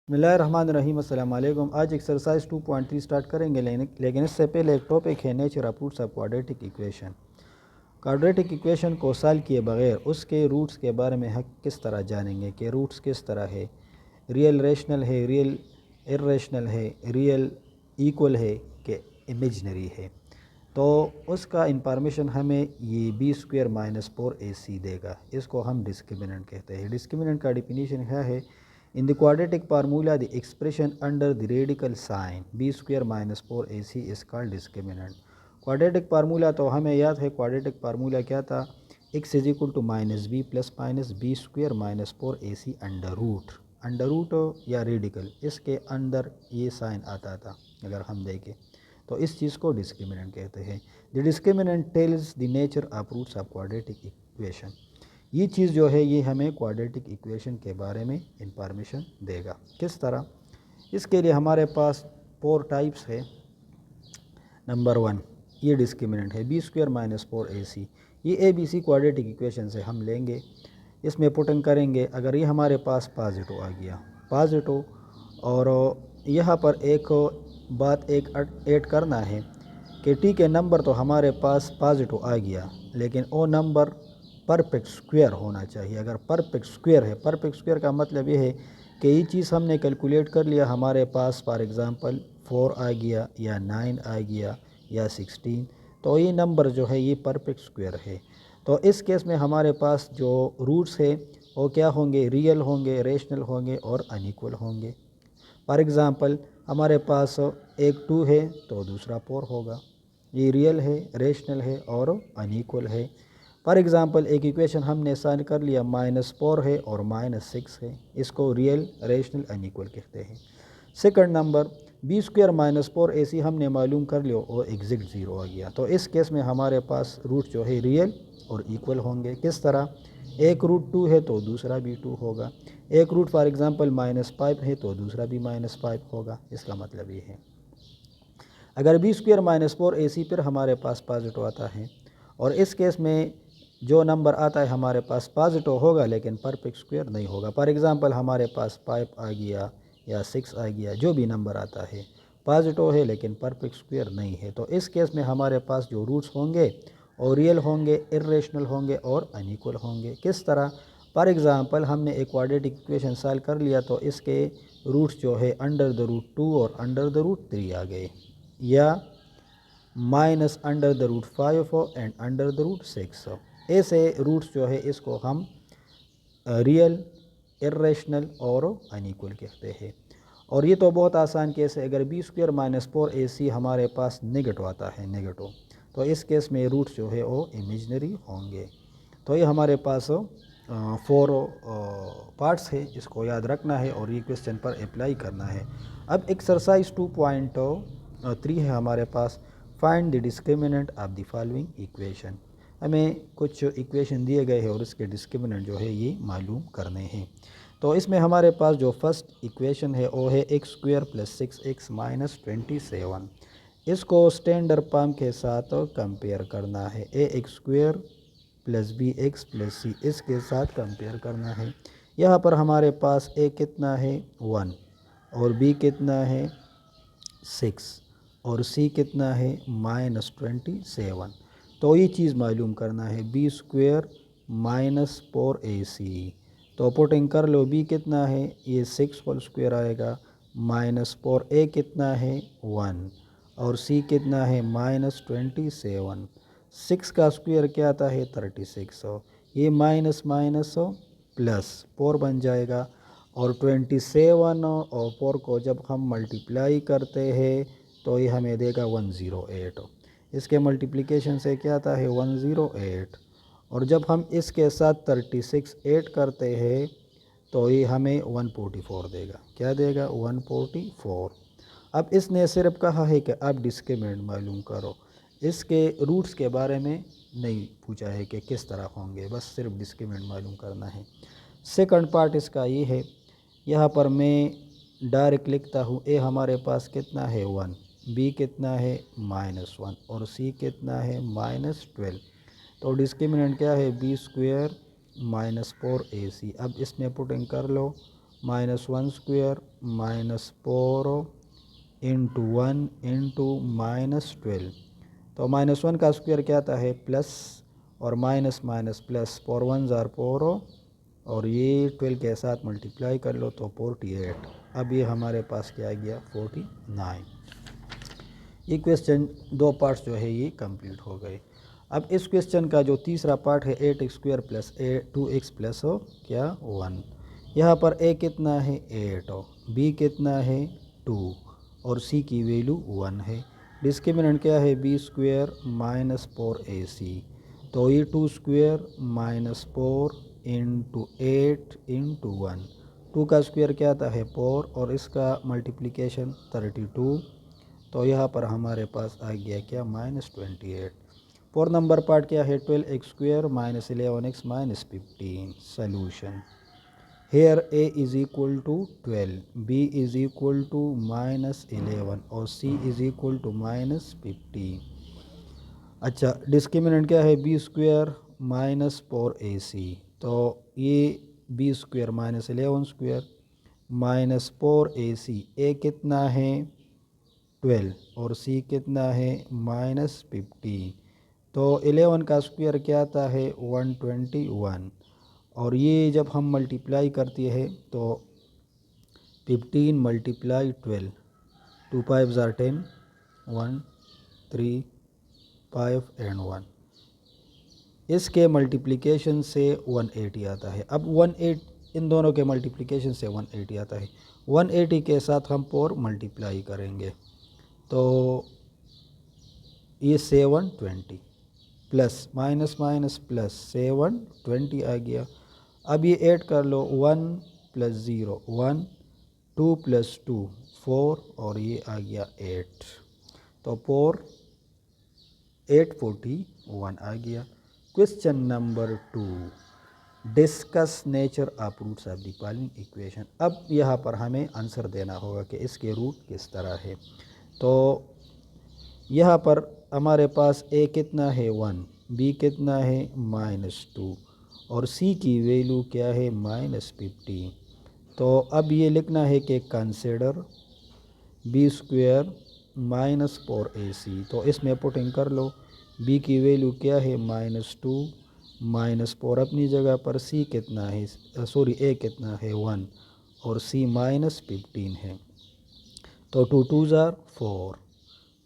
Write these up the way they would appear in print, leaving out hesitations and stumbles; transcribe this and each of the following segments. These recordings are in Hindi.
बिस्मिल्लाहिर्रहमानिर्रहीम। अस्सलाम वालेकुम। आज एक्सरसाइज 2.3 स्टार्ट करेंगे, लेकिन इससे पहले एक टॉपिक है nature of roots of quadratic equation. Quadratic equation को सॉल्व किए बगैर उसके रूट्स के बारे में हम किस तरह जानेंगे कि रूट्स किस तरह है, रियल रेशनल है, रियल इर्रेशनल है, रियल इक्वल है कि इमेजनरी है। तो उसका इंफॉर्मेशन हमें ये b² - 4ac देगा। इसको हम डिस्क्रिमिनेंट कहते हैं। डिस्क्रिमिनेंट का डिफिनीशन क्या है? In the quadratic formula the expression under the radical sign b² - 4ac is called discriminant. Quadratic formula तो हमें याद है। क्वाड्रेटिक फार्मूला क्या था? x = -b ± b² - 4ac under root या रेडिकल, इसके अंदर ये साइन आता था। अगर हम देखें तो इस चीज़ को डिस्क्रिमिनेंट कहते हैं। The discriminant tells the nature of roots of quadratic equation. ये चीज़ जो है ये हमें क्वाड्रेटिक इक्वेशन के बारे में इंफॉर्मेशन देगा। किस तरह? इसके लिए हमारे पास 4 टाइप्स है। नंबर 1 ये डिस्क्रिमिनेंट है b² - 4ac। ये ABC क्वाड्रेटिक इक्वेशन से हम लेंगे, इसमें पुटिंग करेंगे। अगर ये हमारे पास पॉजिटिव आ गया, पॉजिटिव, और यहाँ पर एक बात एक ऐड करना है कि टी के नंबर तो हमारे पास पॉजिटिव आ गया, लेकिन वो नंबर परफेक्ट स्क्वायर होना चाहिए। अगर परफेक्ट स्क्वायर है, परफेक्ट स्क्वायर का मतलब ये है कि ये चीज़ हमने कैलकुलेट कर लिया, हमारे पास फॉर एग्ज़ाम्पल 4 आ गया या 9 आ गया या 16, तो ये नंबर जो है ये परफेक्ट स्क्वायर है। तो इस केस में हमारे पास जो रूट्स है वो क्या होंगे? रियल होंगे, रेशनल होंगे और अनइक्वल होंगे। फॉर एग्ज़ाम्पल हमारे पास एक 2 है तो दूसरा 4 होगा। ये रियल है, रेशनल है और अनइक्वल है। फॉर एग्ज़ाम्पल एक इक्वेशन हमने साइन कर लिया, -4 है और -6 है, इसको रियल, रेशनल, अनइक्वल कहते हैं। सेकंड नंबर b² - 4ac हमने मालूम कर लिया और एग्जैक्ट 0 आ गया। तो इस केस में हमारे पास रूट जो है रियल और इक्वल होंगे। किस तरह? एक रूट 2 है तो दूसरा भी 2 होगा। एक रूट फॉर एग्ज़ाम्पल -5 है तो दूसरा भी -5 होगा। इसका मतलब ये है। अगर b² - 4ac फिर हमारे पास पॉजिटिव आता है, और इस केस में जो नंबर आता है हमारे पास पॉजिटिव होगा लेकिन परफेक्ट स्क्वायर नहीं होगा। फॉर एग्ज़ाम्पल हमारे पास 5 आ गया या 6 आ गया, जो भी नंबर आता है पॉजिटिव है लेकिन परफेक्ट स्क्वायर नहीं है। तो इस केस में हमारे पास जो रूट्स होंगे और रियल होंगे, इर्रेशनल होंगे और अनइक्वल होंगे। किस तरह? फॉर एग्ज़ाम्पल हमने एक क्वाड्रेटिक इक्वेशन सॉल्व कर लिया तो इसके रूट्स जो है √2 और √3 आ गए, या -√5 एंड √6। ऐसे रूट्स जो है इसको हम रियल, इर्रेशनल और अनइक्वल कहते हैं। और ये तो बहुत आसान केस है। अगर b² - 4ac हमारे पास नेगेटिव आता है, नेगेटिव, तो इस केस में रूट्स जो है वो इमेजनरी होंगे। तो ये हमारे पास 4 पार्ट्स है, इसको याद रखना है और ये क्वेश्चन पर अप्लाई करना है। अब एक्सरसाइज 2.3 है हमारे पास। Find the discriminant of the following equation. हमें कुछ इक्वेशन दिए गए हैं और इसके डिस्क्रिमिनेंट जो है ये मालूम करने हैं। तो इसमें हमारे पास जो फर्स्ट इक्वेशन है वो है x² + 6x - 27। इसको स्टैंडर्ड फॉर्म के साथ कंपेयर करना है। ax² + bx + c इसके साथ कंपेयर करना है। यहाँ पर हमारे पास a कितना है? 1, और b कितना है? 6, और c कितना है? -27। तो ये चीज़ मालूम करना है, b² - 4ac। तो पुटिंग कर लो, b कितना है? ये 6 होल स्क्वायर आएगा, -4a कितना है? 1, और c कितना है? -27। 6 का स्क्वायर क्या आता है? 36। ये माइनस माइनस प्लस 4 बन जाएगा, और 27 और 4 को जब हम मल्टीप्लाई करते हैं तो ये हमें देगा 108। इसके मल्टीप्लिकेशन से क्या आता है? 108। और जब हम इसके साथ 36 ऐड करते हैं तो ये हमें 144 देगा। क्या देगा? 144। अब इसने सिर्फ कहा है कि आप डिस्क्रिमिनेंट मालूम करो, इसके रूट्स के बारे में नहीं पूछा है कि किस तरह होंगे, बस सिर्फ डिस्क्रिमिनेंट मालूम करना है। सेकंड पार्ट इसका ये है, यहाँ पर मैं डायरेक्ट लिखता हूँ। ए हमारे पास कितना है? 1, बी कितना है? -1, और सी कितना है? -12। तो डिस्क्रिमिनेंट क्या है? b² - 4ac। अब इसमें पुटिंग कर लो, -1² -4 इंटू 1 इंटू -12। तो -1 का स्क्वायर क्या आता है प्लस, और माइनस माइनस प्लस, 4 1 ज़ार 4 और ये 12 के साथ मल्टीप्लाई कर लो तो 48। अब ये हमारे पास क्या आ गया 49। ये क्वेश्चन दो पार्ट्स जो है ये कंप्लीट हो गए। अब इस क्वेश्चन का जो तीसरा पार्ट है 8x² प्लस 2x प्लस हो क्या 1। यहाँ पर a कितना है 8, b कितना है 2 और c की वैल्यू 1 है। डिस्क्रिमिनेंट क्या है b² माइनस 4ac। तो ये 2² माइनस 4 इंटू 8 इंटू 1। 2 का स्क्वायर क्या आता है 4 और इसका मल्टीप्लिकेशन 32। तो यहाँ पर हमारे पास आ गया क्या -28। 4 नंबर पार्ट क्या है 12x² minus 11x minus 15। Solution here a is equal to 12, b is equal to -11 और c इज़ इक्वल टू -15। अच्छा, डिस्क्रिमिनेंट क्या है b² माइनस 4ac। तो ये b² minus 11² minus 4ac, a कितना है 12 और c कितना है -15। तो 11 का स्क्वायर क्या आता है 121 और ये जब हम मल्टीप्लाई करते हैं तो 15 मल्टीप्लाई 12, 2 5 ज़ार 10, 1 3 5 एंड 1। इसके मल्टीप्लिकेशन से 180 आता है। अब 18 इन दोनों के मल्टीप्लिकेशन से 180 आता है। 180 के साथ हम 4 मल्टीप्लाई करेंगे तो ये 720 प्लस माइनस माइनस प्लस 720 आ गया। अब ये ऐड कर लो 1 + 0 1, 2 + 2 4 और ये आ गया 8। तो 841 आ गया। Question number 2, discuss nature of roots of the following equation. अब यहाँ पर हमें आंसर देना होगा कि इसके रूट किस तरह है। तो यहाँ पर हमारे पास a कितना है 1, b कितना है -2 और c की वैल्यू क्या है -15। तो अब ये लिखना है कि कंसिडर b² माइनस 4ac। तो इसमें पुटिंग कर लो, b की वैल्यू क्या है -2 -4 अपनी जगह पर, c कितना है a कितना है 1 और c -15 है। तो 2 2 ज़ार 4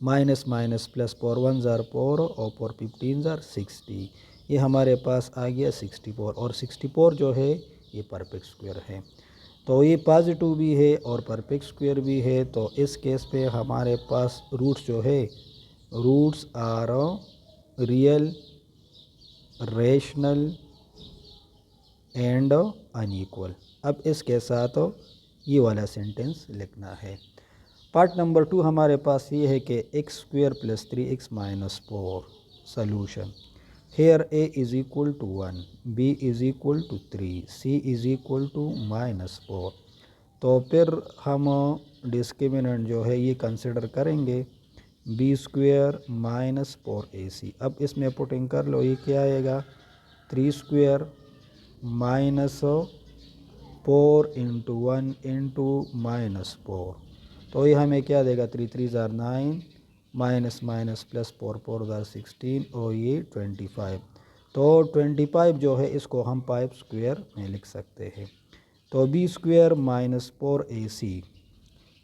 माइनस माइनस प्लस 4 1 ज़ार 4 और 4 15 ज़ार 60। ये हमारे पास आ गया 64 और 64 जो है ये परफेक्ट स्क्वायर है। तो ये पॉजिटिव भी है और परफेक्ट स्क्वायर भी है। तो इस केस पे हमारे पास रूट्स जो है roots are real, rational and unequal. अब इसके साथ ये वाला सेंटेंस लिखना है। पार्ट नंबर 2 हमारे पास ये है कि x² + 3x - 4। Solution here a is equal to 1, b is equal to 3, c is equal to -4। तो फिर हम डिस्क्रिमिनेंट जो है ये कंसिडर करेंगे b² माइनस 4ac। अब इसमें पुटिंग कर लो, ये क्या आएगा 3² माइनस 4 इंटू 1 इंटू -4। तो ये हमें क्या देगा 3 3 ज़ार 9 माइनस माइनस प्लस 4 4 ज़ार 16 और ये 25। तो 25 जो है इसको हम 5² में लिख सकते हैं। तो b² माइनस 4ac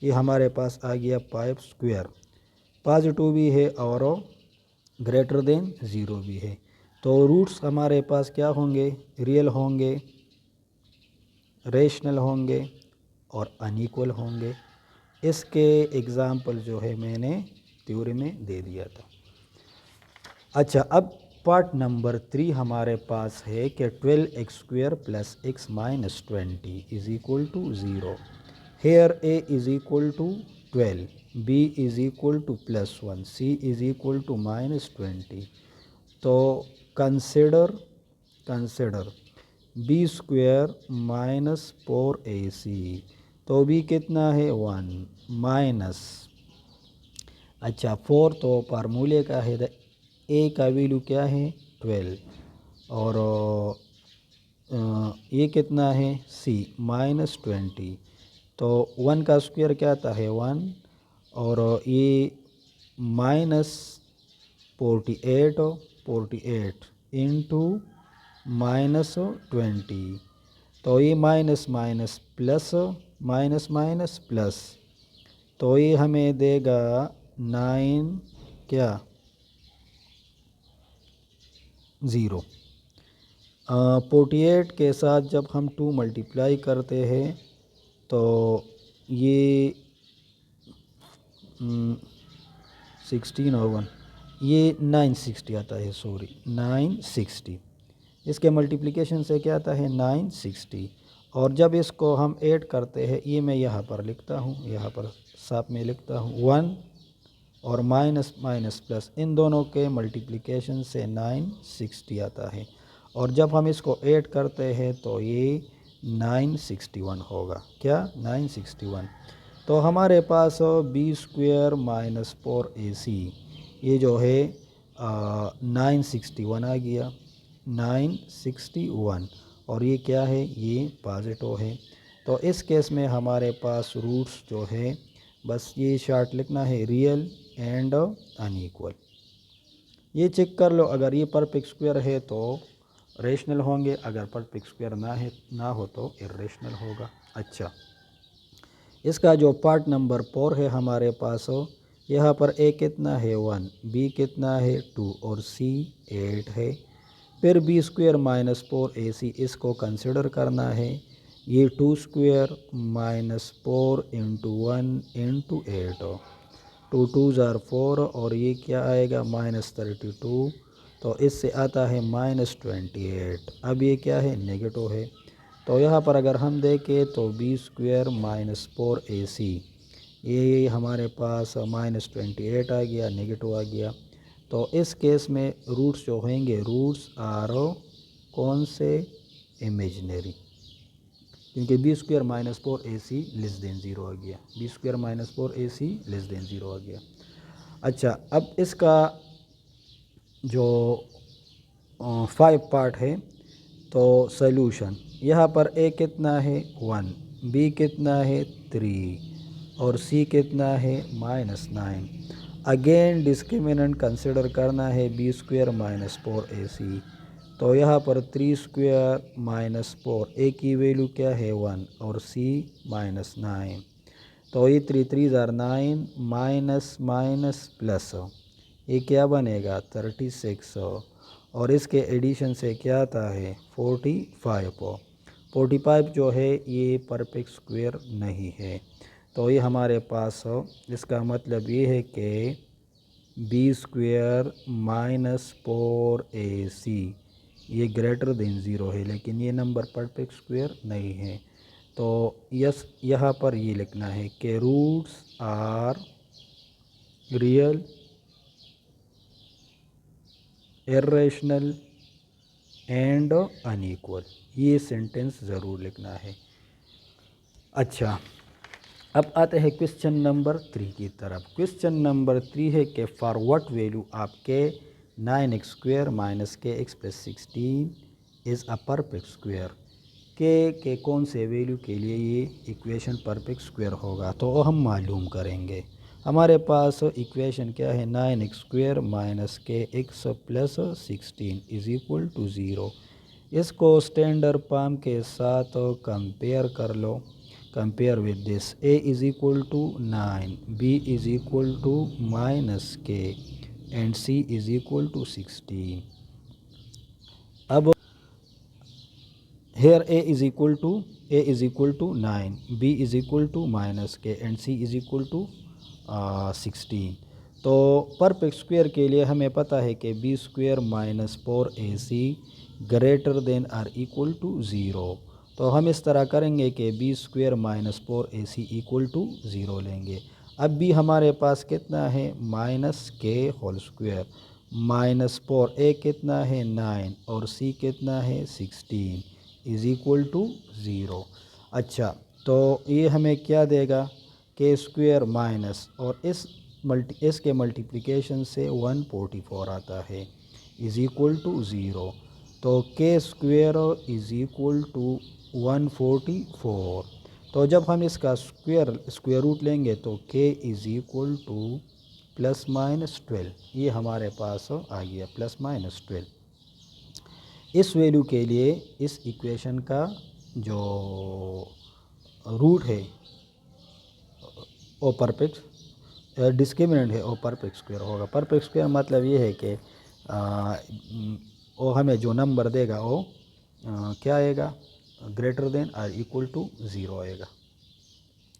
ये हमारे पास आ गया 5²। पॉजिटिव भी है और ग्रेटर देन 0 भी है। तो रूट्स हमारे पास क्या होंगे रियल होंगे, रेशनल होंगे और अनइक्वल होंगे। इसके एग्ज़ाम्पल जो है मैंने थ्योरी में दे दिया था। अच्छा, अब पार्ट नंबर 3 हमारे पास है कि 12x² plus x minus 20 is equal to 0। Here a is equal to 12, b is equal to +1, c is equal to -20। तो कंसिडर b² माइनस 4ac। तो b कितना है 1 माइनस, अच्छा 4 तो फार्मूले का है, a का वैल्यू क्या है 12 और ये कितना है सी -20। तो 1 का स्क्वायर क्या आता है 1, और ये -48 इंटू -20। तो ये minus minus plus, minus minus plus, तो ये हमें देगा 9 क्या 0। 48 के साथ जब हम 2 मल्टीप्लाई करते हैं तो ये 16 और 1, ये 960 आता है, सॉरी 960। इसके मल्टीप्लिकेशन से क्या आता है 960। और जब इसको हम ऐड करते हैं, ये मैं यहाँ पर लिखता हूँ, यहाँ पर साथ में लिखता हूँ 1 और माइनस माइनस प्लस, इन दोनों के मल्टीप्लिकेशन से 960 आता है। और जब हम इसको ऐड करते हैं तो ये 961 होगा, क्या 961। तो हमारे पास b² - 4ac ये जो है 961 आ गया, 961। और ये क्या है, ये पॉजिटिव है। तो इस केस में हमारे पास रूट्स जो है, बस ये शार्ट लिखना है, रियल एंड अनइक्वल। ये चेक कर लो, अगर ये परफेक्ट स्क्वायर है तो रेशनल होंगे, अगर परफेक्ट स्क्वायर ना हो तो इर्रेशनल होगा। अच्छा, इसका जो पार्ट नंबर 4 है हमारे पास, यहाँ पर ए कितना है 1, बी कितना है 2 और सी 8 है। फिर b² - 4ac इसको कंसिडर करना है। ये 2² - 4 इंटू 1 इंटू 8, 2 2s are 4, और ये क्या आएगा -32। तो इससे आता है -28। अब ये क्या है, नेगेटिव है। तो यहाँ पर अगर हम देखें तो b² - 4ac ये हमारे पास -28 आ गया, नेगेटिव आ गया। तो इस केस में रूट्स जो होंगे, रूट्स आर कौन से, इमेजिनरी, क्योंकि b² - 4ac <0 आ गया, b² - 4ac <0 आ गया। अच्छा, अब इसका जो 5 पार्ट है, तो सॉल्यूशन, यहाँ पर a कितना है 1, b कितना है 3 और c कितना है -9। अगेन डिस्क्रिमिनेंट कंसिडर करना है b² - 4ac। तो यहाँ पर 3² - 4, a की वैल्यू क्या है 1 और c -9। तो ये 3 3s are 9, minus minus plus, ये क्या बनेगा 36, और इसके एडिशन से क्या आता है 45। 45 जो है ये परफेक्ट स्क्वायर नहीं है। तो ये हमारे पास, इसका मतलब ये है कि b² - 4ac ये ग्रेटर देन 0 है, लेकिन ये नंबर परफेक्ट स्क्वायर नहीं है। तो यस, यहाँ पर ये लिखना है कि roots are real, irrational and unequal. ये सेंटेंस ज़रूर लिखना है। अच्छा, अब आते हैं क्वेश्चन नंबर 3 की तरफ। क्वेश्चन नंबर 3 है कि फॉर व्हाट वैल्यू आपके 9x² - kx + 16 is a perfect square. के कौन से वैल्यू के लिए ये इक्वेशन परफेक्ट स्क्वायर होगा, तो वो हम मालूम करेंगे। हमारे पास इक्वेशन क्या है, 9x² - kx + 16 = 0। इसको स्टैंडर्ड फॉर्म के साथ कंपेयर कर लो। Compare with this, a = 9, b = -k and c = 16। अब here a is equal to 9, b is equal to -k and c is equal to 16। तो परफेक्ट स्क्वायर के लिए हमें पता है कि b² - 4ac greater than or equal to 0। तो हम इस तरह करेंगे कि b² - 4ac = 0 लेंगे। अब भी हमारे पास कितना है -k² -4, a कितना है 9 और c कितना है 16 = 0। अच्छा, तो ये हमें क्या देगा, k² माइनस, और इसके मल्टीप्लिकेशन से 144 आता है = 0। तो के स्क्वेयर इज़ इक्वल टू 144। तो जब हम इसका स्क्वेयर रूट लेंगे तो के is equal to plus minus 12, ये हमारे पास आ गया प्लस माइनस 12। इस वैल्यू के लिए इस इक्वेशन का जो रूट है वो परफेक्ट डिस्क्रिमिनेंट है, वो परफेक्ट स्क्वायर होगा। परफेक्ट स्क्वायर मतलब ये है कि वो हमें जो नंबर देगा वो क्या आएगा, ग्रेटर देन और इक्वल टू 0 आएगा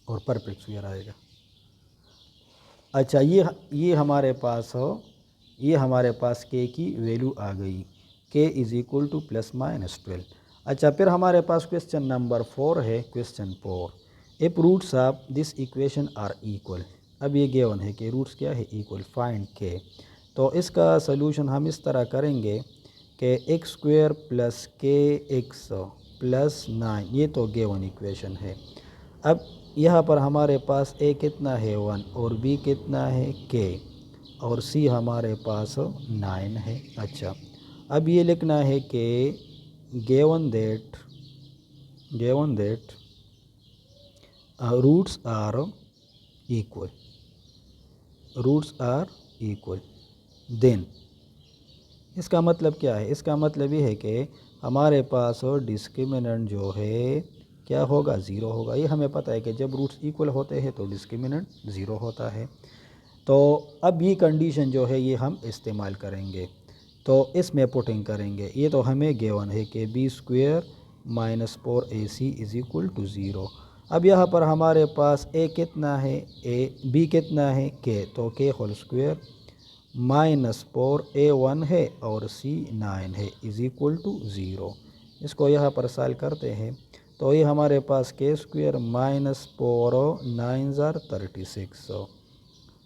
और परफेक्ट स्क्वायर आएगा। अच्छा, ये हमारे पास हो, ये हमारे पास के की वैल्यू आ गई, K is equal to plus minus 12। अच्छा, फिर हमारे पास क्वेश्चन नंबर 4 है। Question 4, if roots of this equation are equal. अब ये गिवन है कि रूट्स क्या है, इक्वल, फाइंड के। तो इसका सलूशन हम इस तरह करेंगे कि एक्स स्क्वेयर प्लस के एक्स प्लस 9, ये तो गिवन इक्वेशन है। अब यहाँ पर हमारे पास ए कितना है 1 और बी कितना है के और सी हमारे पास 9 है। अच्छा, अब ये लिखना है कि given that roots are equal, then इसका मतलब क्या है, इसका मतलब ये है कि हमारे पास डिस्क्रिमिनेंट जो है क्या होगा, 0 होगा। ये हमें पता है कि जब रूट्स इक्वल होते हैं तो डिस्क्रिमिनेंट 0 होता है। तो अब ये कंडीशन जो है ये हम इस्तेमाल करेंगे, तो इसमें पुटिंग करेंगे। ये तो हमें गिवन है कि B square minus 4ac is equal to 0। अब यहाँ पर हमारे पास ए कितना है, बी कितना है, के, तो के होल स्क्वेयर माइनस 4a1 है और c 9 है इज़ इक्वल टू 0। इसको यहाँ पर सॉल्व करते हैं तो ये हमारे पास के स्क्वेयर माइनस 4 9 ज़ार 36,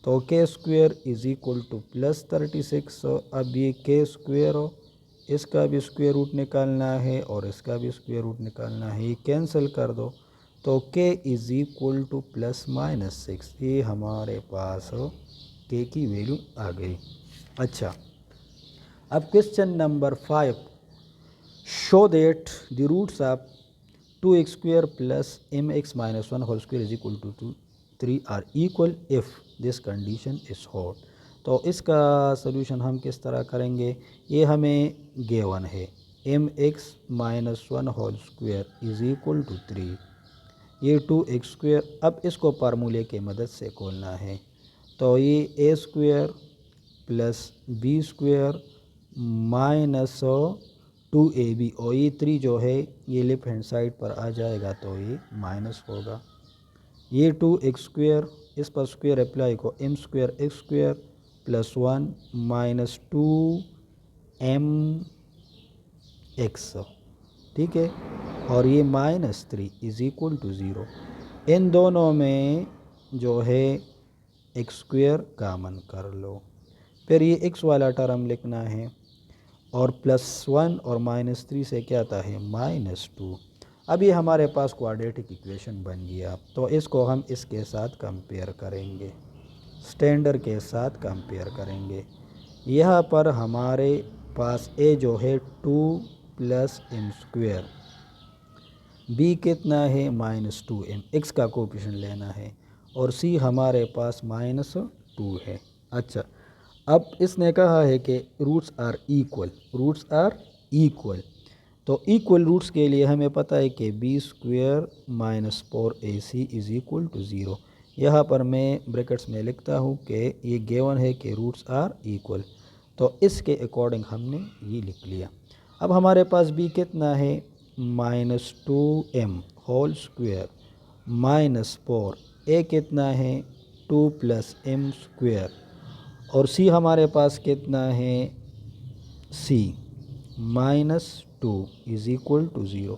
तो के square is equal to plus 36। अब ये के स्क्वेयर हो, इसका भी स्क्वेयर रूट निकालना है और इसका भी स्क्वेयर रूट निकालना है, ये कैंसिल कर दो तो के is equal to plus minus 6। ये हमारे पास के की वैल्यू आ गई। अच्छा, अब question number 5, show that the roots of 2x square plus mx minus 1 whole square is equal to 3 are equal if this condition is hold. तो इसका सलूशन हम किस तरह करेंगे, ये हमें गिवन है mx minus 1 whole square is equal to 3, ये 2x स्क्वेयर। अब इसको फार्मूले के मदद से खोलना है, तो ये A square plus B square minus 2ab और ये 3 जो है ये लेफ्ट हैंड साइड पर आ जाएगा तो ये माइनस होगा। ये 2x स्क्वेयर, इस पर स्क्वेयर अप्लाई को m square x square plus 1 minus 2mx, ठीक है, और ये माइनस 3 इज़ इक्वल टू 0। इन दोनों में जो है एक्स स्क्वेयर कामन कर लो, फिर ये x वाला टर्म लिखना है और प्लस 1 और माइनस 3 से क्या आता है माइनस 2। अब ये हमारे पास क्वाड्रेटिक इक्वेशन बन गया, तो इसको हम इसके साथ कंपेयर करेंगे, स्टैंडर्ड के साथ कंपेयर करेंगे। यहाँ पर हमारे पास a जो है 2 प्लस m स्क्वेयर, b कितना है माइनस 2m, x का कोएफिशिएंट लेना है, और c हमारे पास माइनस 2 है। अच्छा, अब इसने कहा है कि रूट्स आर इक्वल, तो इक्वल रूट्स के लिए हमें पता है कि B square minus 4ac is equal to 0। यहाँ पर मैं ब्रैकेट्स में लिखता हूँ कि ये गिवन है कि रूट्स आर इक्वल, तो इसके अकॉर्डिंग हमने ये लिख लिया। अब हमारे पास b कितना है minus 2m whole square minus 4, a कितना है 2 प्लस m स्क्वेयर, और c हमारे पास कितना है c minus 2 is equal to 0।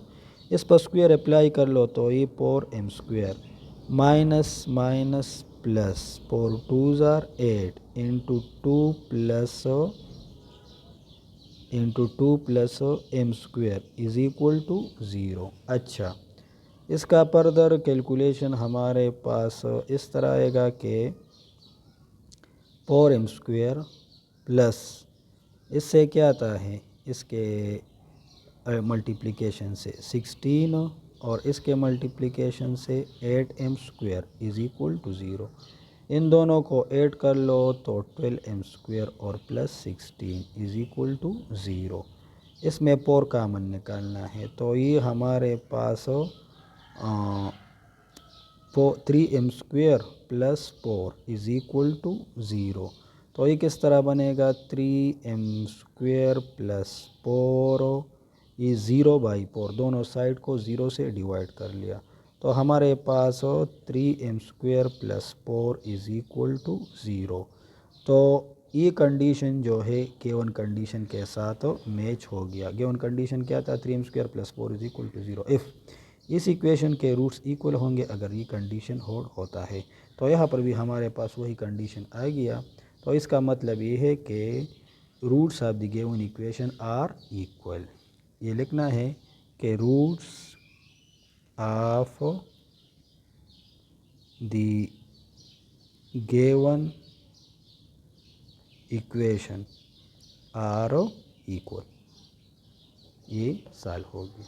इस पर स्क्वेयर अप्लाई कर लो तो ये 4m square minus minus plus 4 2 ज़ार 8 into 2 plus m square is equal to 0। अच्छा, इसका फर्दर कैलकुलेशन हमारे पास इस तरह आएगा कि 4m स्क्वेयर प्लस इससे क्या आता है, इसके मल्टीप्लिकेशन से 16 और इसके मल्टीप्लिकेशन से 8m² इज़ इक्वल टू 0। इन दोनों को ऐड कर लो तो 12m² और प्लस 16 इज़ इक्वल टू 0। इसमें पोर कामन निकालना है तो ये हमारे पास 3m² plus 4 is equal to 0। तो ये किस तरह बनेगा 3m² प्लस 4, ये 0/4 दोनों साइड को 0 से डिवाइड कर लिया तो हमारे पास 3m² plus 4 is equal to 0। तो ये कंडीशन जो है गिवन कंडीशन के साथ मैच हो गया। गिवन कंडीशन क्या था 3m² plus 4 is equal to 0 if इस इक्वेशन के रूट्स इक्वल होंगे अगर ये कंडीशन होल्ड होता है। तो यहाँ पर भी हमारे पास वही कंडीशन आ गया। तो इसका मतलब ये है कि roots of the given equation are equal. ये लिखना है कि roots of the given equation are equal. ये सॉल्व होगी।